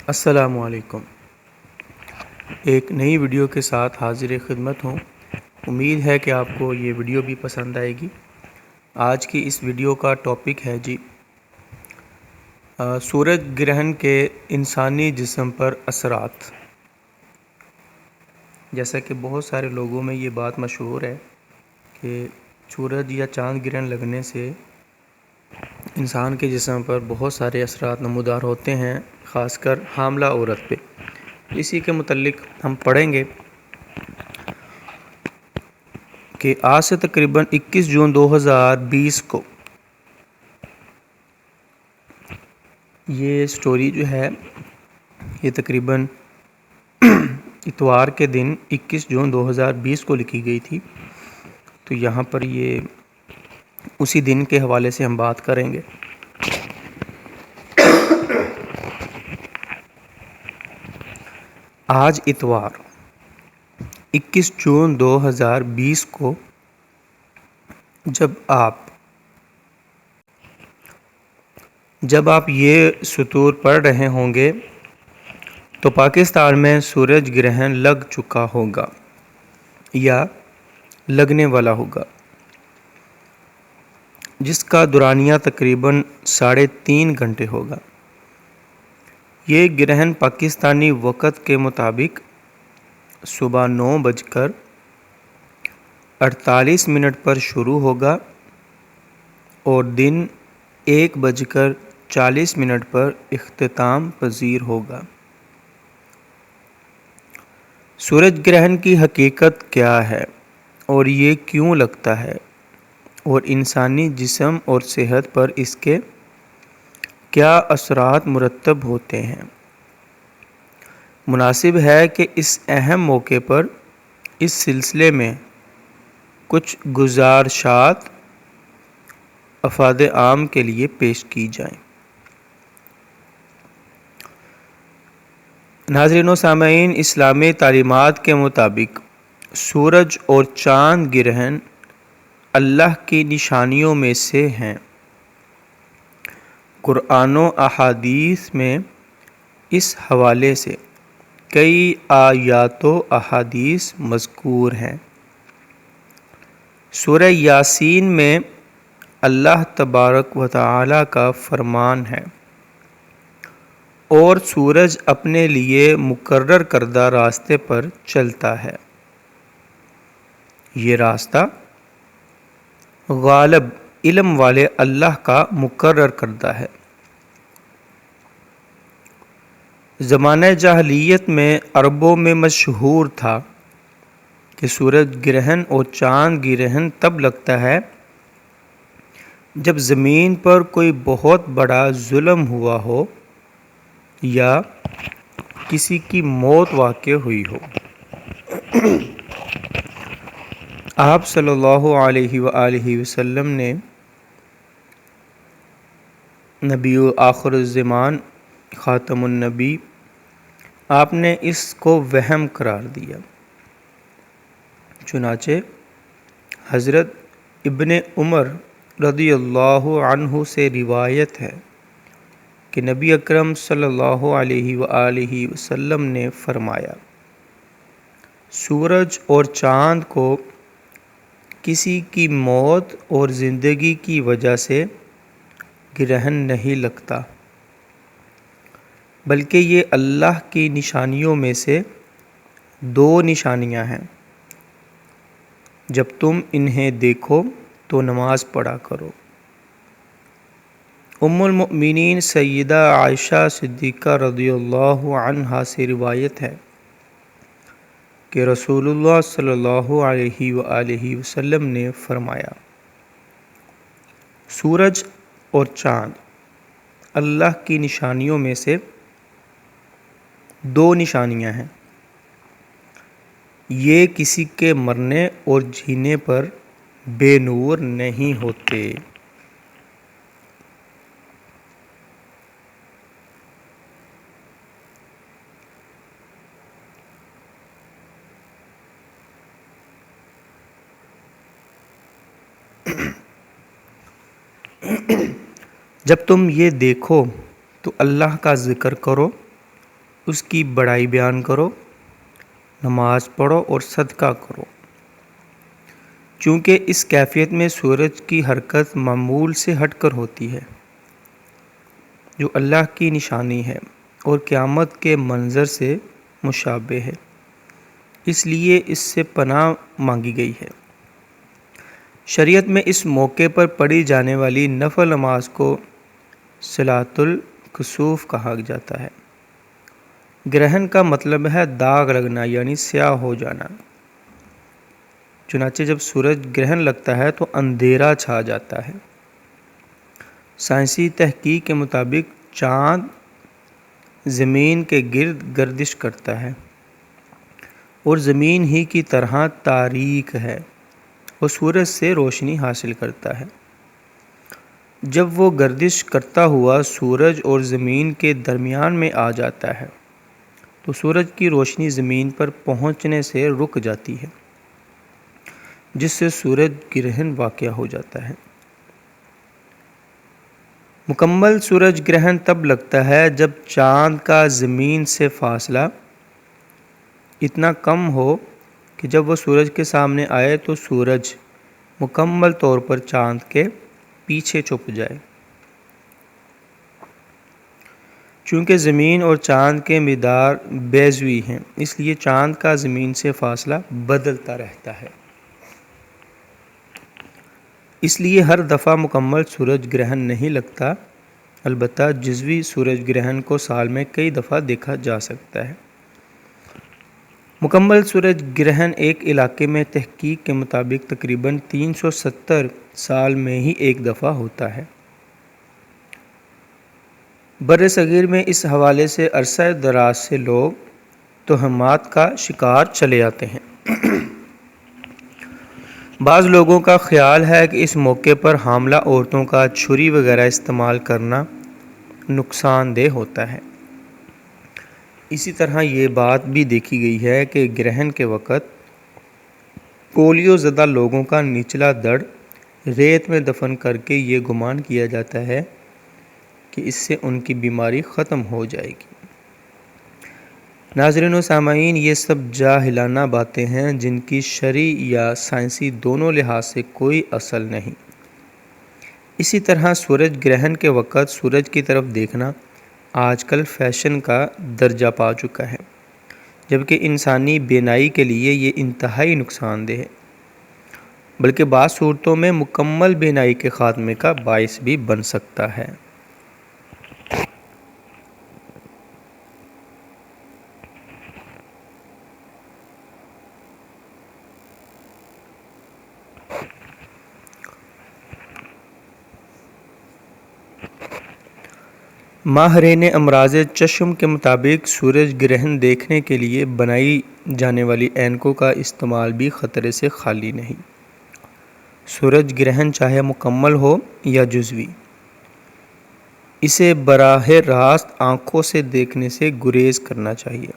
السلام علیکم۔ ایک نئی ویڈیو کے ساتھ حاضر خدمت ہوں۔ امید ہے کہ آپ کو یہ ویڈیو بھی پسند آئے گی۔ آج کی اس ویڈیو کا ٹاپک ہے سورج گرہن کے انسانی جسم پر اثرات۔ جیسا کہ بہت سارے لوگوں میں یہ بات مشہور ہے کہ سورج یا چاند گرہن لگنے سے انسان کے جسم پر بہت سارے اثرات نمودار ہوتے ہیں، خاص کر حاملہ عورت پہ۔ اسی کے متعلق ہم پڑھیں گے کہ آج سے تقریباً 21 جون 2020 کو یہ سٹوری جو ہے یہ تقریباً اتوار کے دن 21 جون 2020 کو لکھی گئی تھی، تو یہاں پر یہ اسی دن کے حوالے سے ہم بات کریں گے۔ آج اتوار 21 جون 2020 کو جب آپ یہ سطور پڑھ رہے ہوں گے تو پاکستان میں سورج گرہن لگ چکا ہوگا یا لگنے والا ہوگا، جس کا دورانیہ تقریباً 3.5 گھنٹے ہوگا۔ یہ گرہن پاکستانی وقت کے مطابق صبح 9:48 پر شروع ہوگا اور دن 1:40 پر اختتام پذیر ہوگا۔ سورج گرہن کی حقیقت کیا ہے اور یہ کیوں لگتا ہے، اور انسانی جسم اور صحت پر اس کے کیا اثرات مرتب ہوتے ہیں؟ مناسب ہے کہ اس اہم موقع پر اس سلسلے میں کچھ گزارشات افاد عام کے لیے پیش کی جائیں۔ ناظرین و سامعین، اسلامی تعلیمات کے مطابق سورج اور چاند گرہن اللہ کی نشانیوں میں سے ہیں۔ قرآن و احادیث میں اس حوالے سے کئی آیات و احادیث مذکور ہیں۔ سورہ یاسین میں اللہ تبارک و تعالی کا فرمان ہے، اور سورج اپنے لیے مقرر کردہ راستے پر چلتا ہے، یہ راستہ غالب علم والے اللہ کا مقرر کردہ ہے۔ زمانہ جاہلیت میں عربوں میں مشہور تھا کہ سورج گرہن اور چاند گرہن تب لگتا ہے جب زمین پر کوئی بہت بڑا ظلم ہوا ہو یا کسی کی موت واقع ہوئی ہو۔ آپ صلی اللہ علیہ وآلہ وسلم نے نبی آخر الزمان خاتم النبی، آپ نے اس کو وہم قرار دیا۔ چنانچہ حضرت ابن عمر رضی اللہ عنہ سے روایت ہے کہ نبی اکرم صلی اللہ علیہ وآلہ وسلم نے فرمایا، سورج اور چاند کو کسی کی موت اور زندگی کی وجہ سے گرہن نہیں لگتا، بلکہ یہ اللہ کی نشانیوں میں سے 2 نشانیاں ہیں۔ جب تم انہیں دیکھو تو نماز پڑھا کرو۔ ام المؤمنین سیدہ عائشہ صدیقہ رضی اللہ عنہا سے روایت ہے کہ رسول اللہ صلی اللہ علیہ وآلہ وسلم نے فرمایا، سورج اور چاند اللہ کی نشانیوں میں سے 2 نشانیاں ہیں، یہ کسی کے مرنے اور جینے پر بے نور نہیں ہوتے۔ جب تم یہ دیکھو تو اللہ کا ذکر کرو اس کی بڑائی بیان کرو، نماز پڑھو اور صدقہ کرو، چونکہ اس کیفیت میں سورج کی حرکت معمول سے ہٹ کر ہوتی ہے، جو اللہ کی نشانی ہے اور قیامت کے منظر سے مشابہ ہے، اس لیے اس سے پناہ مانگی گئی ہے۔ شریعت میں اس موقع پر پڑھی جانے والی نفل نماز کو صلاۃ الکسوف کہا جاتا ہے۔ گرہن کا مطلب ہے داغ لگنا، یعنی سیاہ ہو جانا۔ چنانچہ جب سورج گرہن لگتا ہے تو اندھیرا چھا جاتا ہے۔ سائنسی تحقیق کے مطابق چاند زمین کے گرد گردش کرتا ہے اور زمین ہی کی طرح تاریک ہے اور سورج سے روشنی حاصل کرتا ہے۔ جب وہ گردش کرتا ہوا سورج اور زمین کے درمیان میں آ جاتا ہے تو سورج کی روشنی زمین پر پہنچنے سے رک جاتی ہے، جس سے سورج گرہن واقع ہو جاتا ہے۔ مکمل سورج گرہن تب لگتا ہے جب چاند کا زمین سے فاصلہ اتنا کم ہو کہ جب وہ سورج کے سامنے آئے تو سورج مکمل طور پر چاند کے پیچھے چھپ جائے۔ چونکہ زمین اور چاند کے مدار بیضوی ہیں، اس لیے چاند کا زمین سے فاصلہ بدلتا رہتا ہے۔ اس لیے ہر دفعہ مکمل سورج گرہن نہیں لگتا، البتہ جزوی سورج گرہن کو سال میں کئی دفعہ دیکھا جا سکتا ہے۔ مکمل سورج گرہن ایک علاقے میں تحقیق کے مطابق تقریباً 370 سال میں ہی ایک دفعہ ہوتا ہے۔ بر صغیر میں اس حوالے سے عرصہ دراز سے لوگ توہمات کا شکار چلے آتے ہیں۔ بعض لوگوں کا خیال ہے کہ اس موقع پر حاملہ عورتوں کا چھری وغیرہ استعمال کرنا نقصان دہ ہوتا ہے۔ اسی طرح یہ بات بھی دیکھی گئی ہے کہ گرہن کے وقت پولیو زدہ لوگوں کا نچلا دڑ ریت میں دفن کر کے یہ گمان کیا جاتا ہے کہ اس سے ان کی بیماری ختم ہو جائے گی۔ ناظرین و سامعین، یہ سب جاہلانہ باتیں ہیں جن کی شرعی یا سائنسی دونوں لحاظ سے کوئی اصل نہیں۔ اسی طرح سورج گرہن کے وقت سورج کی طرف دیکھنا آج کل فیشن کا درجہ پا چکا ہے، جبکہ انسانی بینائی کے لیے یہ انتہائی نقصان دہ ہے، بلکہ بعض صورتوں میں مکمل بینائی کے خاتمے کا باعث بھی بن سکتا ہے۔ ماہرین امراض چشم کے مطابق سورج گرہن دیکھنے کے لیے بنائی جانے والی اینکوں کا استعمال بھی خطرے سے خالی نہیں۔ سورج گرہن چاہے مکمل ہو یا جزوی، اسے براہ راست آنکھوں سے دیکھنے سے گریز کرنا چاہیے۔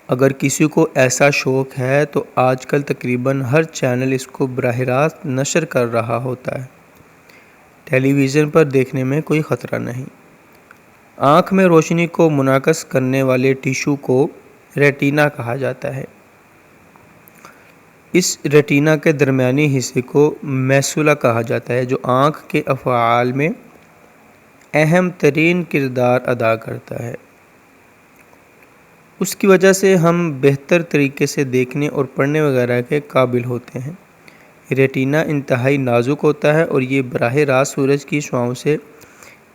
اگر کسی کو ایسا شوق ہے تو آج کل تقریباً ہر چینل اس کو براہ راست نشر کر رہا ہوتا ہے۔ ٹیلی ویژن پر دیکھنے میں کوئی خطرہ نہیں۔ آنکھ میں روشنی کو منعکس کرنے والے ٹیشو کو ریٹینا کہا جاتا ہے۔ اس ریٹینا کے درمیانی حصے کو میسولا کہا جاتا ہے، جو آنکھ کے افعال میں اہم ترین کردار ادا کرتا ہے۔ اس کی وجہ سے ہم بہتر طریقے سے دیکھنے اور پڑھنے وغیرہ کے قابل ہوتے ہیں۔ ریٹینا انتہائی نازک ہوتا ہے اور یہ براہ راست سورج کی شعاؤں سے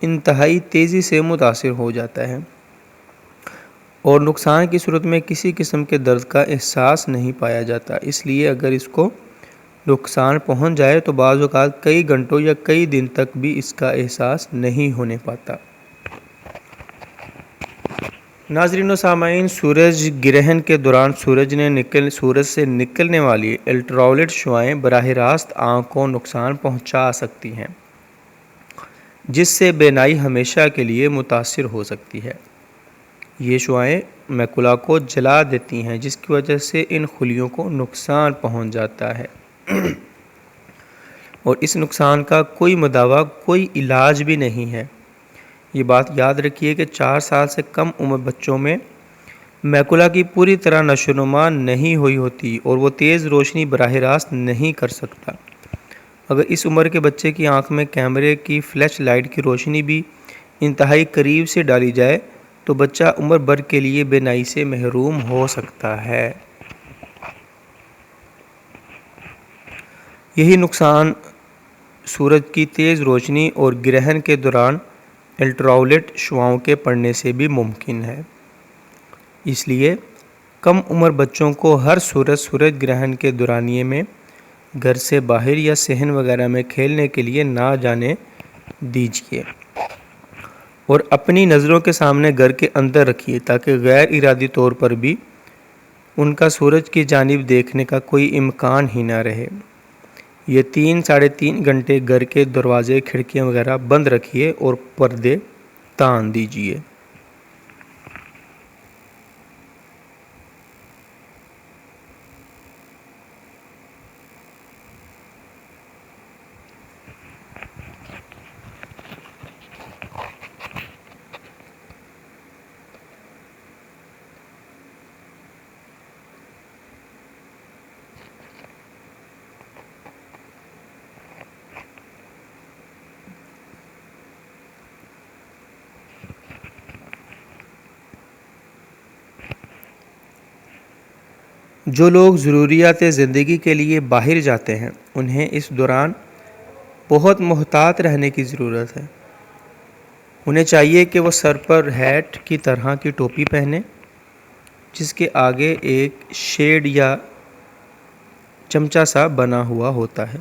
انتہائی تیزی سے متاثر ہو جاتا ہے اور نقصان کی صورت میں کسی قسم کے درد کا احساس نہیں پایا جاتا۔ اس لیے اگر اس کو نقصان پہنچ جائے تو بعض اوقات کئی گھنٹوں یا کئی دن تک بھی اس کا احساس نہیں ہونے پاتا۔ ناظرین و سامعین، سورج گرہن کے دوران سورج سے نکلنے والی الٹراوائلٹ شعاعیں براہ راست آنکھ کو نقصان پہنچا سکتی ہیں، جس سے بینائی ہمیشہ کے لیے متاثر ہو سکتی ہے۔ یہ شعاعیں میکولا کو جلا دیتی ہیں، جس کی وجہ سے ان خلیوں کو نقصان پہنچ جاتا ہے اور اس نقصان کا کوئی مداوع، کوئی علاج بھی نہیں ہے۔ یہ بات یاد رکھیے کہ 4 سال سے کم عمر بچوں میں میکولا کی پوری طرح نشو و نما نہیں ہوئی ہوتی اور وہ تیز روشنی براہ راست نہیں کر سکتا۔ اگر اس عمر کے بچے کی آنکھ میں کیمرے کی فلیش لائٹ کی روشنی بھی انتہائی قریب سے ڈالی جائے تو بچہ عمر بھر کے لیے بینائی سے محروم ہو سکتا ہے۔ یہی نقصان سورج کی تیز روشنی اور گرہن کے دوران الٹراوائلٹ شعاؤں کے پڑنے سے بھی ممکن ہے۔ اس لیے کم عمر بچوں کو ہر صورت سورج گرہن کے دورانیے میں گھر سے باہر یا صحن وغیرہ میں کھیلنے کے لیے نہ جانے دیجیے اور اپنی نظروں کے سامنے گھر کے اندر رکھیے تاکہ غیر ارادی طور پر بھی ان کا سورج کی جانب دیکھنے کا کوئی امکان ہی نہ رہے۔ یہ 3-3.5 گھنٹے گھر کے دروازے کھڑکیاں وغیرہ بند رکھیے اور پردے تان دیجیے۔ جو لوگ ضروریات زندگی کے لیے باہر جاتے ہیں انہیں اس دوران بہت محتاط رہنے کی ضرورت ہے۔ انہیں چاہیے کہ وہ سر پر ہیٹ کی طرح کی ٹوپی پہنیں جس کے آگے ایک شیڈ یا چمچہ سا بنا ہوا ہوتا ہے۔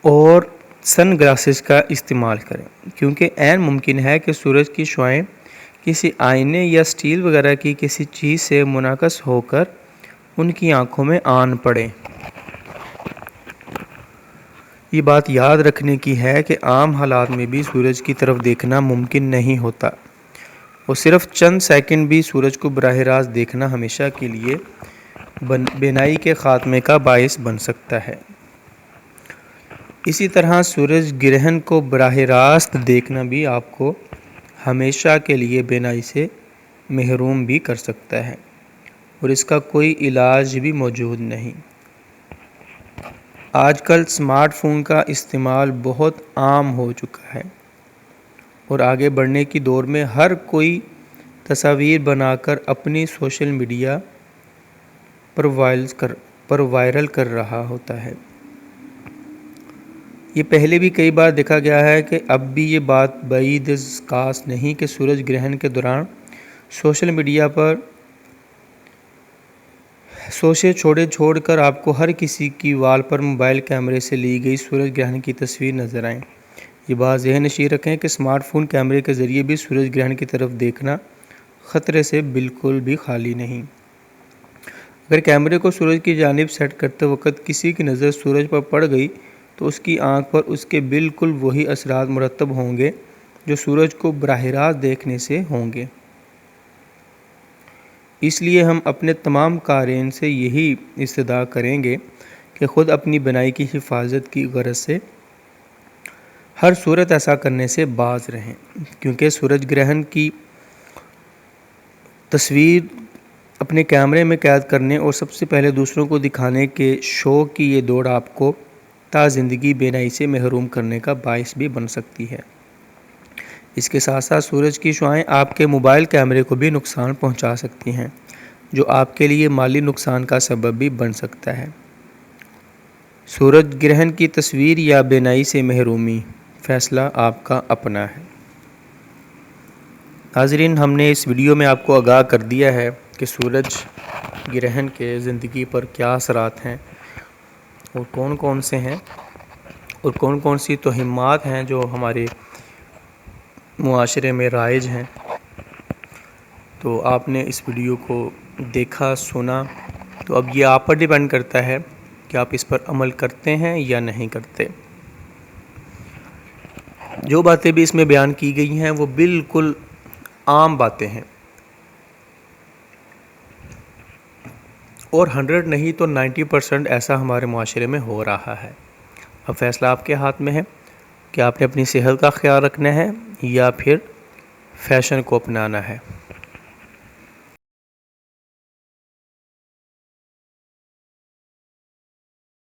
اور سن گلاسز کا استعمال کریں کیونکہ عین ممکن ہے کہ سورج کی شعاعیں کسی آئینے یا سٹیل وغیرہ کی کسی چیز سے منعکس ہو کر ان کی آنکھوں میں آن پڑیں۔ یہ بات یاد رکھنے کی ہے کہ عام حالات میں بھی سورج کی طرف دیکھنا ممکن نہیں ہوتا اور صرف چند سیکنڈ بھی سورج کو براہ راست دیکھنا ہمیشہ کے لیے بینائی کے خاتمے کا باعث بن سکتا ہے۔ اسی طرح سورج گرہن کو براہ راست دیکھنا بھی آپ کو ہمیشہ کے لیے بینائی سے محروم بھی کر سکتا ہے اور اس کا کوئی علاج بھی موجود نہیں۔ آج کل اسمارٹ فون کا استعمال بہت عام ہو چکا ہے اور آگے بڑھنے کی دور میں ہر کوئی تصاویر بنا کر اپنی سوشل میڈیا پر وائرل کر رہا ہوتا ہے۔ یہ پہلے بھی کئی بار دیکھا گیا ہے کہ اب بھی یہ بات بعید کاس نہیں کہ سورج گرہن کے دوران سوشل میڈیا پر سوچے چھوڑ کر آپ کو ہر کسی کی وال پر موبائل کیمرے سے لی گئی سورج گرہن کی تصویر نظر آئیں۔ یہ بات ذہن نشین رکھیں کہ اسمارٹ فون کیمرے کے ذریعے بھی سورج گرہن کی طرف دیکھنا خطرے سے بالکل بھی خالی نہیں۔ اگر کیمرے کو سورج کی جانب سیٹ کرتے وقت کسی کی نظر سورج پر پڑ گئی تو اس کی آنکھ پر اس کے بالکل وہی اثرات مرتب ہوں گے جو سورج کو براہ راست دیکھنے سے ہوں گے۔ اس لیے ہم اپنے تمام قارئین سے یہی استدعا کریں گے کہ خود اپنی بینائی کی حفاظت کی غرض سے ہر صورت ایسا کرنے سے باز رہیں، کیونکہ سورج گرہن کی تصویر اپنے کیمرے میں قید کرنے اور سب سے پہلے دوسروں کو دکھانے کے شوق کی یہ دوڑ آپ کو تا زندگی بینائی سے محروم کرنے کا باعث بھی بن سکتی ہے۔ اس کے ساتھ ساتھ سورج کی شعاعیں آپ کے موبائل کیمرے کو بھی نقصان پہنچا سکتی ہیں جو آپ کے لیے مالی نقصان کا سبب بھی بن سکتا ہے۔ سورج گرہن کی تصویر یا بینائی سے محرومی، فیصلہ آپ کا اپنا ہے۔ ناظرین، ہم نے اس ویڈیو میں آپ کو آگاہ کر دیا ہے کہ سورج گرہن کے زندگی پر کیا اثرات ہیں اور کون کون سے ہیں اور کون کون سی توہمات ہیں جو ہمارے معاشرے میں رائج ہیں۔ تو آپ نے اس ویڈیو کو دیکھا، سنا، تو اب یہ آپ پر ڈیپینڈ کرتا ہے کہ آپ اس پر عمل کرتے ہیں یا نہیں کرتے۔ جو باتیں بھی اس میں بیان کی گئی ہیں وہ بالکل عام باتیں ہیں اور 100 نہیں تو 90% ایسا ہمارے معاشرے میں ہو رہا ہے۔ اب فیصلہ آپ کے ہاتھ میں ہے کہ آپ نے اپنی صحت کا خیال رکھنا ہے یا پھر فیشن کو اپنانا ہے۔